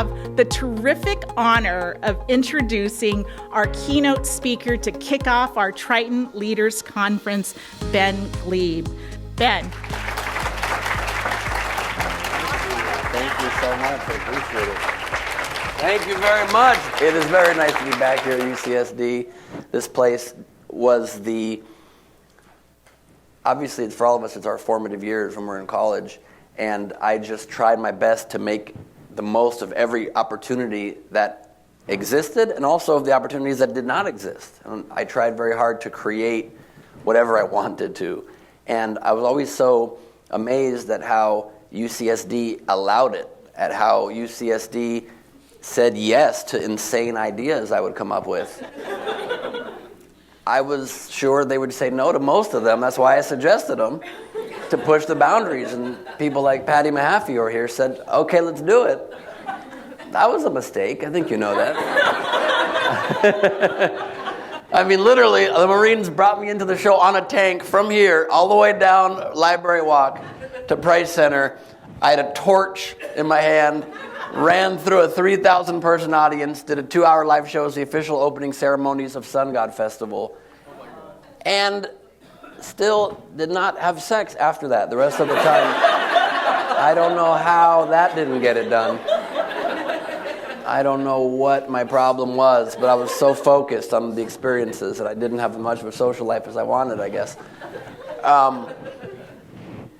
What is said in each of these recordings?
have the terrific honor of introducing our keynote speaker to kick off our Triton Leaders Conference, Ben Gleib. Ben. Thank you so much. I appreciate it. Thank you very much. It is very nice to be back here at UCSD. This place was obviously for all of us, it's our formative years when we're in college. And I just tried my best to make the most of every opportunity that existed and also of the opportunities that did not exist. And I tried very hard to create whatever I wanted to. And I was always so amazed at how UCSD allowed it, at how UCSD said yes to insane ideas I would come up with. I was sure they would say no to most of them. That's why I suggested them, to push the boundaries. And people like Patty Mahaffey over here said, okay, let's do it. That was a mistake. I think you know that. I mean, literally, the Marines brought me into the show on a tank from here all the way down Library Walk to Price Center. I had a torch in my hand, ran through a 3,000-person audience, did a 2-hour live show as the official opening ceremonies of Sun God Festival, and still did not have sex after that the rest of the time. I don't know how that didn't get it done. I don't know what my problem was, but I was so focused on the experiences that I didn't have as much of a social life as I wanted, I guess.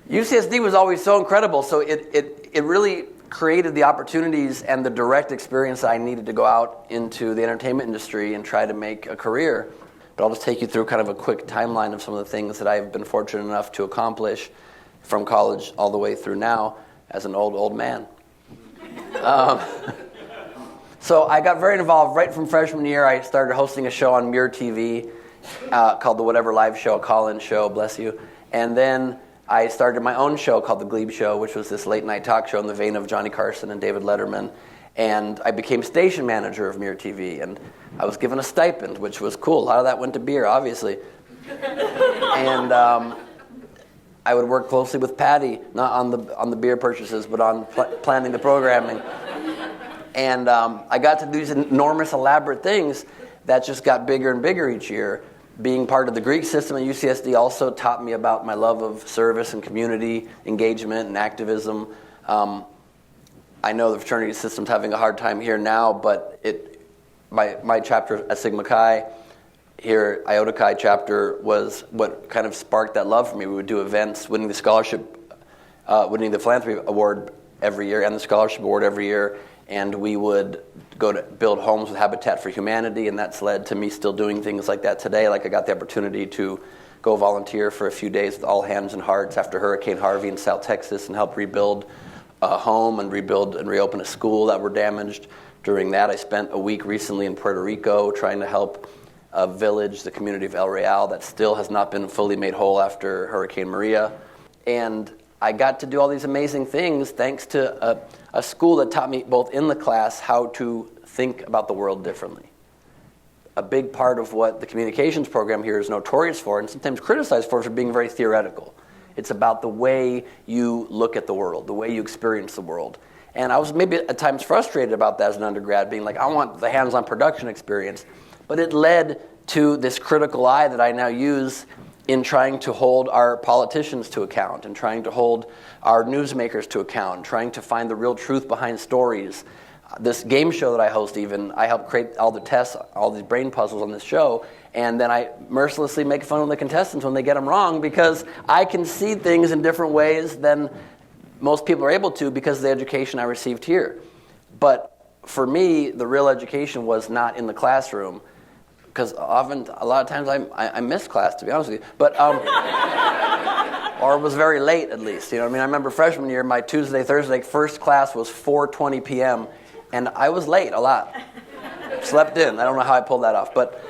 UCSD was always so incredible, so it really created the opportunities and the direct experience that I needed to go out into the entertainment industry and try to make a career. But I'll just take you through kind of a quick timeline of some of the things that I've been fortunate enough to accomplish from college all the way through now as an old man. So I got very involved right from freshman year. I started hosting a show on Muir TV called the Whatever Live Show, a call-in show, bless you. And then I started my own show called The Gleib Show, which was this late-night talk show in the vein of Johnny Carson and David Letterman. And I became station manager of Muir TV, and I was given a stipend, which was cool. A lot of that went to beer, obviously. And I would work closely with Patty, not on the beer purchases, but on planning the programming. And I got to do these enormous, elaborate things that just got bigger and bigger each year. Being part of the Greek system at UCSD also taught me about my love of service and community engagement and activism. I know the fraternity system's having a hard time here now, but my chapter at Sigma Chi, here Iota Chi chapter, was what kind of sparked that love for me. We would do events, winning the philanthropy award every year and the scholarship award every year, and we would go to build homes with Habitat for Humanity, and that's led to me still doing things like that today. Like I got the opportunity to go volunteer for a few days with All Hands and Hearts after Hurricane Harvey in South Texas and help rebuild a home and rebuild and reopen a school that were damaged. During that, I spent a week recently in Puerto Rico trying to help a village, the community of El Real, that still has not been fully made whole after Hurricane Maria. And I got to do all these amazing things thanks to a school that taught me both in the class how to think about the world differently. A big part of what the communications program here is notorious for, and sometimes criticized for being very theoretical. It's about the way you look at the world, the way you experience the world. And I was maybe at times frustrated about that as an undergrad, being like, I want the hands-on production experience. But it led to this critical eye that I now use in trying to hold our politicians to account, and trying to hold our newsmakers to account, trying to find the real truth behind stories. This game show that I host I help create all the tests, all these brain puzzles on this show, and then I mercilessly make fun of the contestants when they get them wrong, because I can see things in different ways than most people are able to because of the education I received here. But for me, the real education was not in the classroom, because often, a lot of times, I miss class, to be honest with you. But or was very late, at least. You know what I mean? I remember freshman year, my Tuesday, Thursday first class was 4:20 p.m., and I was late a lot. Slept in. I don't know how I pulled that off. But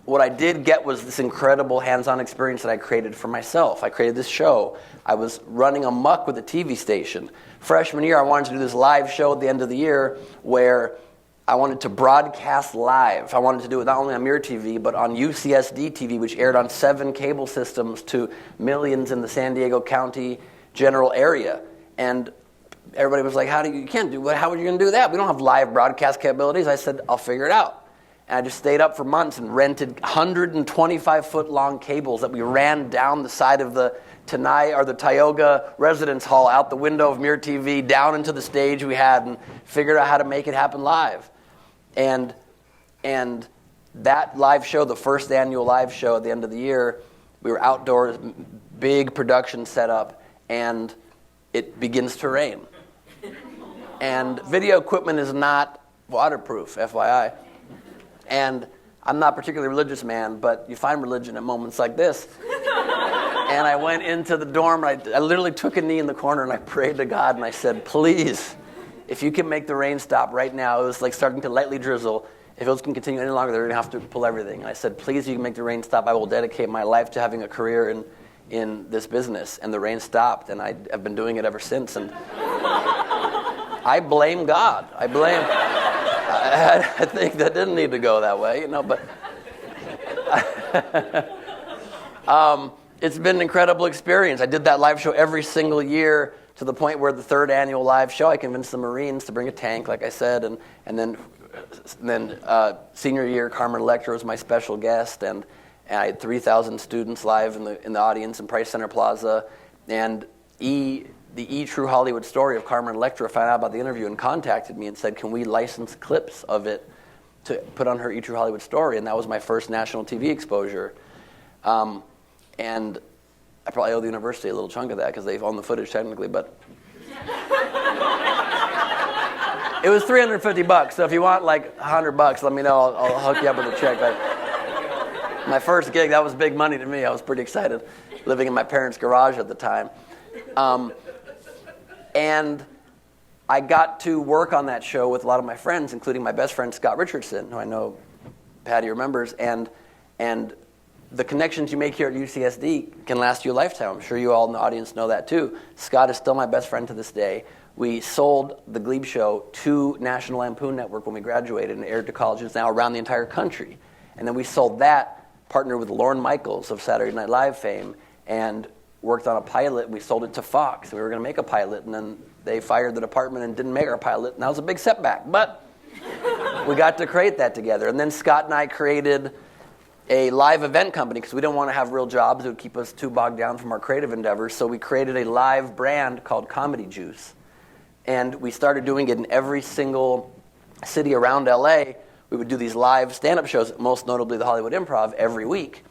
what I did get was this incredible hands-on experience that I created for myself. I created this show. I was running amok with a TV station. Freshman year, I wanted to do this live show at the end of the year where I wanted to broadcast live. I wanted to do it not only on Muir TV, but on UCSD TV, which aired on 7 cable systems to millions in the San Diego County general area. And everybody was like, how are you going to do that? We don't have live broadcast capabilities. I said, I'll figure it out. And I just stayed up for months and rented 125-foot long cables that we ran down the side of the Tioga residence hall, out the window of Mirror TV, down into the stage we had, and figured out how to make it happen live. And that live show, the first annual live show at the end of the year, we were outdoors, big production setup, and it begins to rain. And video equipment is not waterproof, FYI. And I'm not a particularly religious man, but you find religion at moments like this. And I went into the dorm, and I literally took a knee in the corner, and I prayed to God, and I said, please, if you can make the rain stop right now. It was like starting to lightly drizzle. If it can continue any longer, they're going to have to pull everything. And I said, please, if you can make the rain stop, I will dedicate my life to having a career in this business. And the rain stopped, and I have been doing it ever since. And I blame God. I think that didn't need to go that way, but it's been an incredible experience. I did that live show every single year to the point where the third annual live show, I convinced the Marines to bring a tank, like I said, and then senior year, Carmen Electra was my special guest, and I had 3,000 students live in the audience in Price Center Plaza, and the True Hollywood Story of Carmen Electra found out about the interview and contacted me and said, can we license clips of it to put on her True Hollywood Story? And that was my first national TV exposure. And I probably owe the university a little chunk of that because they've owned the footage technically, but it was $350. So if you want like $100, let me know. I'll hook you up with a check. My first gig, that was big money to me. I was pretty excited, living in my parents' garage at the time. And I got to work on that show with a lot of my friends, including my best friend, Scott Richardson, who I know Patty remembers. And the connections you make here at UCSD can last you a lifetime. I'm sure you all in the audience know that too. Scott is still my best friend to this day. We sold the Gleib show to National Lampoon Network when we graduated and aired to colleges now around the entire country. And then we sold that, partnered with Lorne Michaels of Saturday Night Live fame, and worked on a pilot. We sold it to Fox. We were going to make a pilot, and then they fired the department and didn't make our pilot, and that was a big setback. But we got to create that together. And then Scott and I created a live event company because we didn't want to have real jobs. It would keep us too bogged down from our creative endeavors. So we created a live brand called Comedy Juice. And we started doing it in every single city around LA. We would do these live stand-up shows, most notably the Hollywood Improv, every week.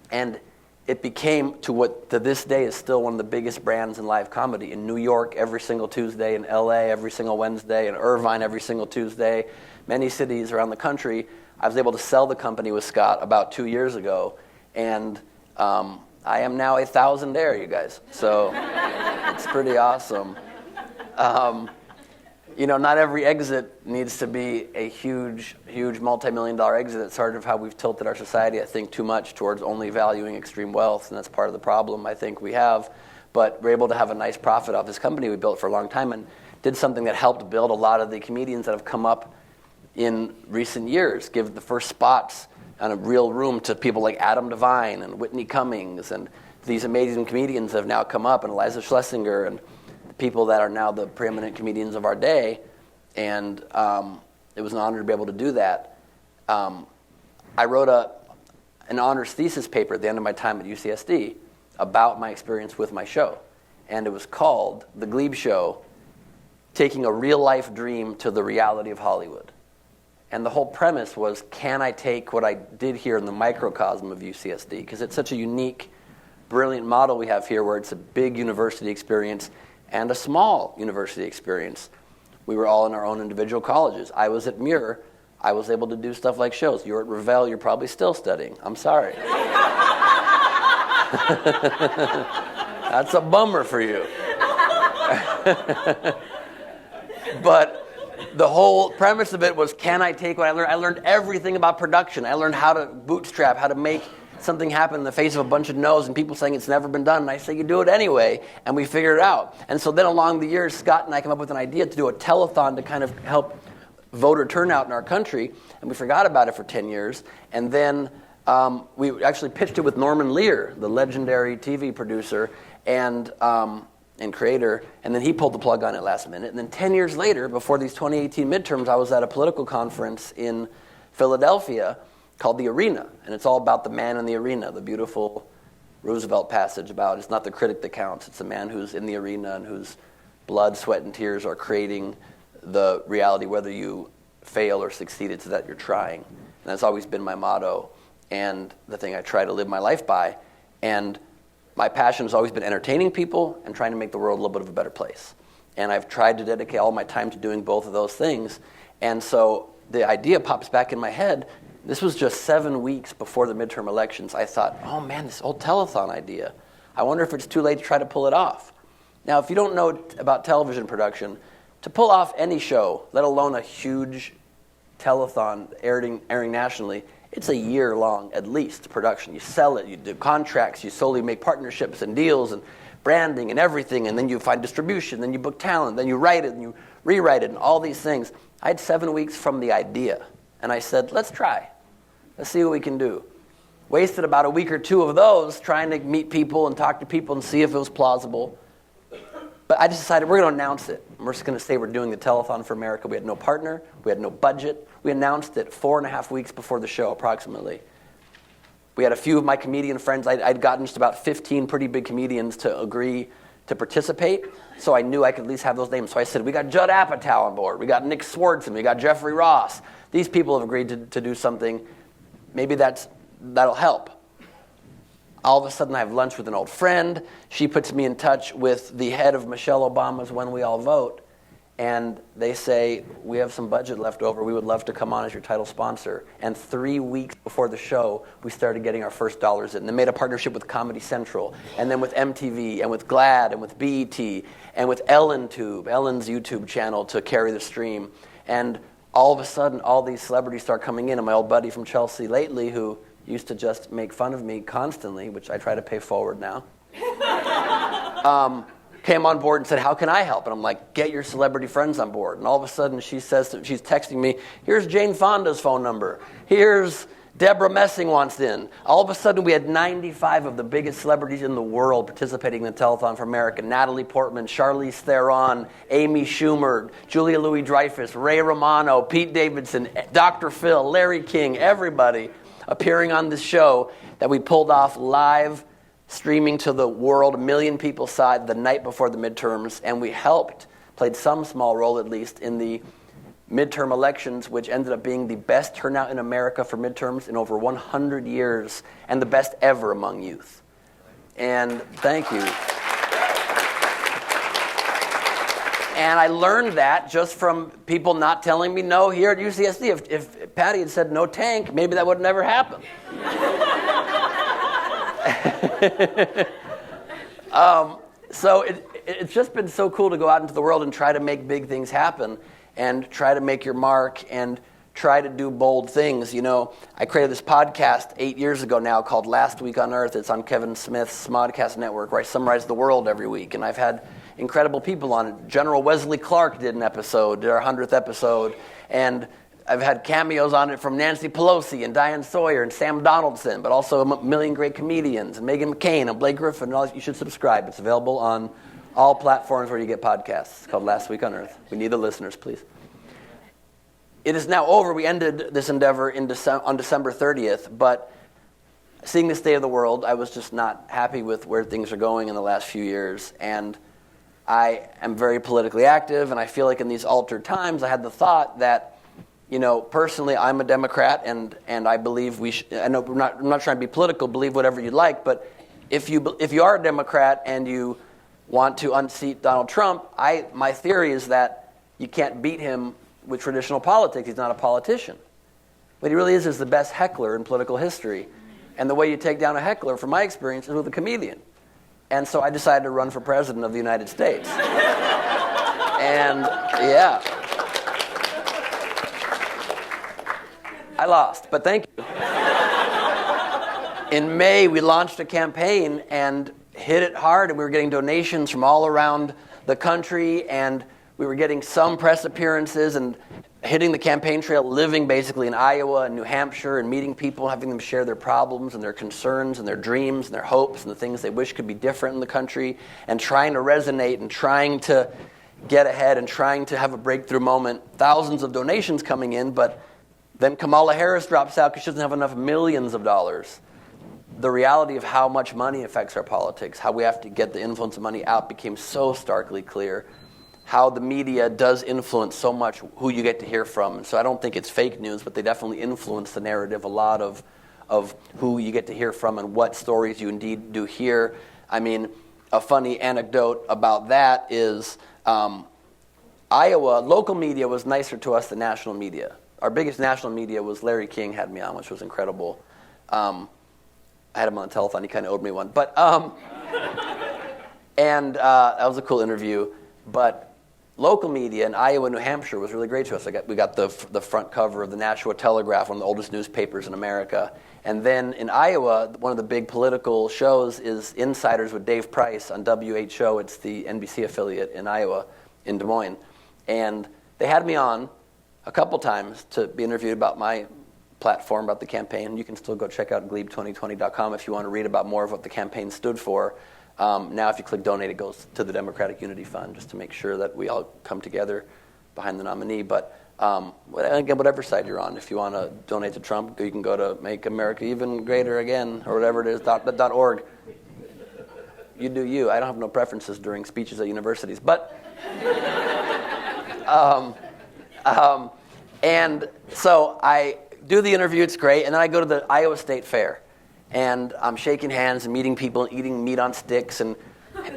And it became to what to this day is still one of the biggest brands in live comedy. In New York every single Tuesday, in LA every single Wednesday, in Irvine every single Tuesday, many cities around the country. I was able to sell the company with Scott about 2 years ago, and I am now a thousandaire, you guys. So it's pretty awesome. Not every exit needs to be a huge multi-million-dollar exit. It's sort of how we've tilted our society, I think, too much towards only valuing extreme wealth, and that's part of the problem I think we have. But we're able to have a nice profit off this company we built for a long time and did something that helped build a lot of the comedians that have come up in recent years, give the first spots on a real room to people like Adam Devine and Whitney Cummings and these amazing comedians have now come up, and Eliza Schlesinger and people that are now the preeminent comedians of our day, and it was an honor to be able to do that. I wrote an honors thesis paper at the end of my time at UCSD about my experience with my show, and it was called The Gleib Show, Taking a Real-Life Dream to the Reality of Hollywood. And the whole premise was, can I take what I did here in the microcosm of UCSD, because it's such a unique, brilliant model we have here where it's a big university experience and a small university experience. We were all in our own individual colleges. I was at Muir. I was able to do stuff like shows. You're at Revelle. You're probably still studying. I'm sorry. That's a bummer for you. But the whole premise of it was, can I take what I learned? I learned everything about production. I learned how to bootstrap, how to make something happen in the face of a bunch of no's and people saying it's never been done. And I say, you do it anyway. And we figure it out. And so then along the years, Scott and I came up with an idea to do a telethon to kind of help voter turnout in our country. And we forgot about it for 10 years. And then we actually pitched it with Norman Lear, the legendary TV producer. And and creator, and then he pulled the plug on it last minute. And then 10 years later, before these 2018 midterms, I was at a political conference in Philadelphia called The Arena, and it's all about the man in the arena, the beautiful Roosevelt passage about it's not the critic that counts, it's the man who's in the arena and whose blood, sweat, and tears are creating the reality, whether you fail or succeed, it's that you're trying. And that's always been my motto and the thing I try to live my life by. And my passion has always been entertaining people and trying to make the world a little bit of a better place. And I've tried to dedicate all my time to doing both of those things. And so the idea pops back in my head. This was just 7 weeks before the midterm elections. I thought, oh man, this old telethon idea. I wonder if it's too late to try to pull it off. Now, if you don't know about television production, to pull off any show, let alone a huge telethon airing nationally, it's a year-long, at least, production. You sell it, you do contracts, you solely make partnerships and deals and branding and everything, and then you find distribution, then you book talent, then you write it and you rewrite it and all these things. I had 7 weeks from the idea, and I said, let's try. Let's see what we can do. Wasted about a week or two of those trying to meet people and talk to people and see if it was plausible. But I just decided we're going to announce it. We're just going to say we're doing the Telethon for America. We had no partner. We had no budget. We announced it 4.5 weeks before the show, approximately. We had a few of my comedian friends. I'd gotten just about 15 pretty big comedians to agree to participate, so I knew I could at least have those names. So I said, we got Judd Apatow on board. We got Nick Swardson. We got Jeffrey Ross. These people have agreed to do something. Maybe that'll help. All of a sudden, I have lunch with an old friend. She puts me in touch with the head of Michelle Obama's When We All Vote. And they say, we have some budget left over. We would love to come on as your title sponsor. And 3 weeks before the show, we started getting our first dollars in. They made a partnership with Comedy Central, and then with MTV, and with GLAAD, and with BET, and with Ellen's YouTube channel to carry the stream. And all of a sudden, all these celebrities start coming in. And my old buddy from Chelsea lately, who used to just make fun of me constantly, which I try to pay forward now, came on board and said, how can I help? And I'm like, get your celebrity friends on board. And all of a sudden she says, she's texting me, here's Jane Fonda's phone number. Here's Deborah Messing wants in. All of a sudden we had 95 of the biggest celebrities in the world participating in the Telethon for America. Natalie Portman, Charlize Theron, Amy Schumer, Julia Louis-Dreyfus, Ray Romano, Pete Davidson, Dr. Phil, Larry King, everybody appearing on this show that we pulled off live, streaming to the world, 1 million people saw it the night before the midterms, and we played some small role at least, in the midterm elections, which ended up being the best turnout in America for midterms in over 100 years, and the best ever among youth. And thank you. And I learned that just from people not telling me no here at UCSD. If Patty had said no tank, maybe that would never happen. So it's just been so cool to go out into the world and try to make big things happen and try to make your mark and try to do bold things. You know, I created this podcast 8 years ago now called Last Week on Earth. It's on Kevin Smith's Smodcast Network, where I summarize the world every week. And I've had incredible people on it. General Wesley Clark did our 100th episode. And I've had cameos on it from Nancy Pelosi and Diane Sawyer and Sam Donaldson, but also a million great comedians, and Meghan McCain and Blake Griffin. You should subscribe. It's available on all platforms where you get podcasts. It's called Last Week on Earth. We need the listeners, please. It is now over. We ended this endeavor on December 30th, but seeing the state of the world, I was just not happy with where things are going in the last few years. And I am very politically active, and I feel like in these altered times, I had the thought that, you know, personally, I'm a Democrat, and I believe I know I'm not trying to be political. Believe whatever you like, but if you are a Democrat and you want to unseat Donald Trump, my theory is that you can't beat him with traditional politics. He's not a politician. What he really is the best heckler in political history, and the way you take down a heckler, from my experience, is with a comedian. And so I decided to run for president of the United States. And yeah. I lost, but thank you. In May, we launched a campaign and hit it hard, and we were getting donations from all around the country, and we were getting some press appearances and hitting the campaign trail, living basically in Iowa and New Hampshire and meeting people, having them share their problems and their concerns and their dreams and their hopes and the things they wish could be different in the country, and trying to resonate and trying to get ahead and trying to have a breakthrough moment. Thousands of donations coming in, but then Kamala Harris drops out because she doesn't have enough millions of dollars. The reality of how much money affects our politics, how we have to get the influence of money out, became so starkly clear. How the media does influence so much who you get to hear from. And so I don't think it's fake news, but they definitely influence the narrative a lot of who you get to hear from and what stories you indeed do hear. I mean, a funny anecdote about that is Iowa, local media was nicer to us than national media. Our biggest national media was Larry King had me on, which was incredible. I had him on the telethon. He kind of owed me one. But and that was a cool interview. But local media in Iowa, New Hampshire was really great to us. We got the front cover of the Nashua Telegraph, one of the oldest newspapers in America. And then in Iowa, one of the big political shows is Insiders with Dave Price on WHO. It's the NBC affiliate in Iowa, in Des Moines. And they had me on a couple times to be interviewed about my platform, about the campaign. You can still go check out Gleib2020.com if you want to read about more of what the campaign stood for. Now, if you click donate, it goes to the Democratic Unity Fund, just to make sure that we all come together behind the nominee. But again, whatever side you're on, if you want to donate to Trump, you can go to Make America Even Greater Again, or whatever it is, .org. You do you. I don't have no preferences during speeches at universities. But, and so I do the interview, it's great, and then I go to the Iowa State Fair. And I'm shaking hands and meeting people and eating meat on sticks and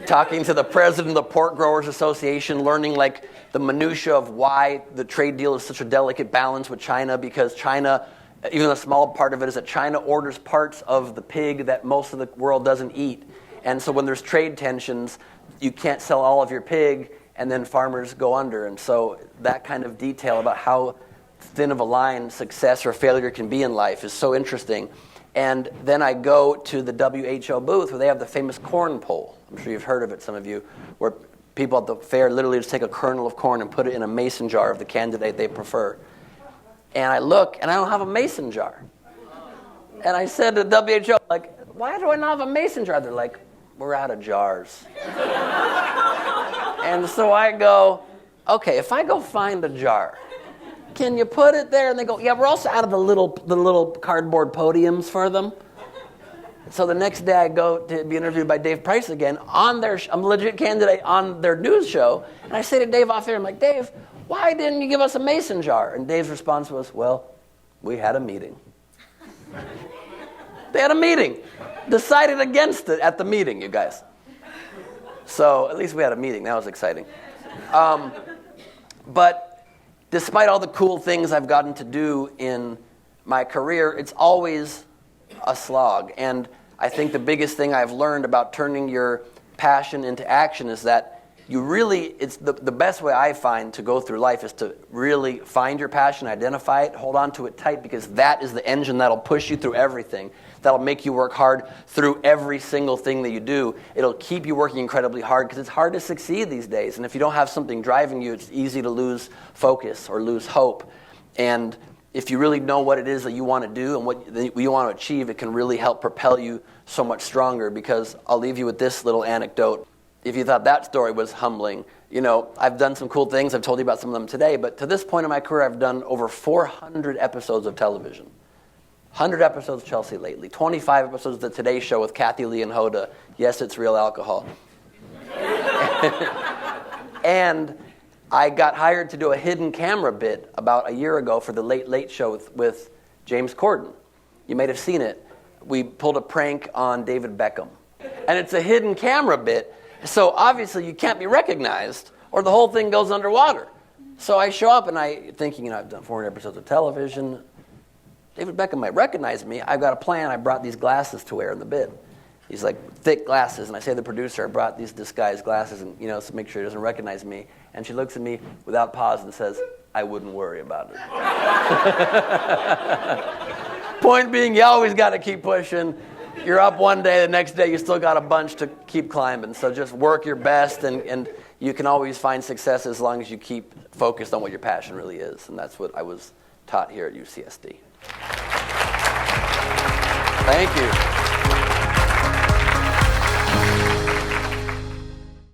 talking to the president of the Pork Growers Association, learning like the minutia of why the trade deal is such a delicate balance with China, because China, even a small part of it is that China orders parts of the pig that most of the world doesn't eat. And so when there's trade tensions, you can't sell all of your pig, and then farmers go under. And so that kind of detail about how thin of a line success or failure can be in life is so interesting. And then I go to the WHO booth where they have the famous corn poll. I'm sure you've heard of it, some of you, where people at the fair literally just take a kernel of corn and put it in a mason jar of the candidate they prefer. And I look, and I don't have a mason jar. And I said to the WHO, like, why do I not have a mason jar? They're like, we're out of jars. And so I go, okay, if I go find a jar, can you put it there? And they go, yeah, we're also out of the little cardboard podiums for them. So the next day I go to be interviewed by Dave Price again on I'm a legit candidate on their news show. And I say to Dave off air, I'm like, Dave, why didn't you give us a mason jar? And Dave's response was, well, we had a meeting. They had a meeting. Decided against it at the meeting, you guys. So at least we had a meeting. That was exciting. But despite all the cool things I've gotten to do in my career, it's always a slog. And I think the biggest thing I've learned about turning your passion into action is that it's the best way I find to go through life is to really find your passion, identify it, hold on to it tight, because that is the engine that'll push you through everything. That'll make you work hard through every single thing that you do. It'll keep you working incredibly hard because it's hard to succeed these days. And if you don't have something driving you, it's easy to lose focus or lose hope. And if you really know what it is that you want to do and what you want to achieve, it can really help propel you so much stronger. Because I'll leave you with this little anecdote. If you thought that story was humbling, I've done some cool things. I've told you about some of them today. But to this point in my career, I've done over 400 episodes of television. 100 episodes of Chelsea Lately, 25 episodes of the Today Show with Kathy Lee and Hoda. Yes, it's real alcohol. And I got hired to do a hidden camera bit about a year ago for the Late Late Show with James Corden. You may have seen it. We pulled a prank on David Beckham. And it's a hidden camera bit, so obviously you can't be recognized or the whole thing goes underwater. So I show up and thinking, I've done 400 episodes of television. David Beckham might recognize me. I've got a plan. I brought these glasses to wear in the bit. These thick glasses. And I say to the producer, I brought these disguised glasses and to make sure he doesn't recognize me. And she looks at me without pause and says, I wouldn't worry about it. Point being, you always got to keep pushing. you're up one day, the next day you still got a bunch to keep climbing. So just work your best, and you can always find success as long as you keep focused on what your passion really is. And that's what I was taught here at UCSD. Thank you.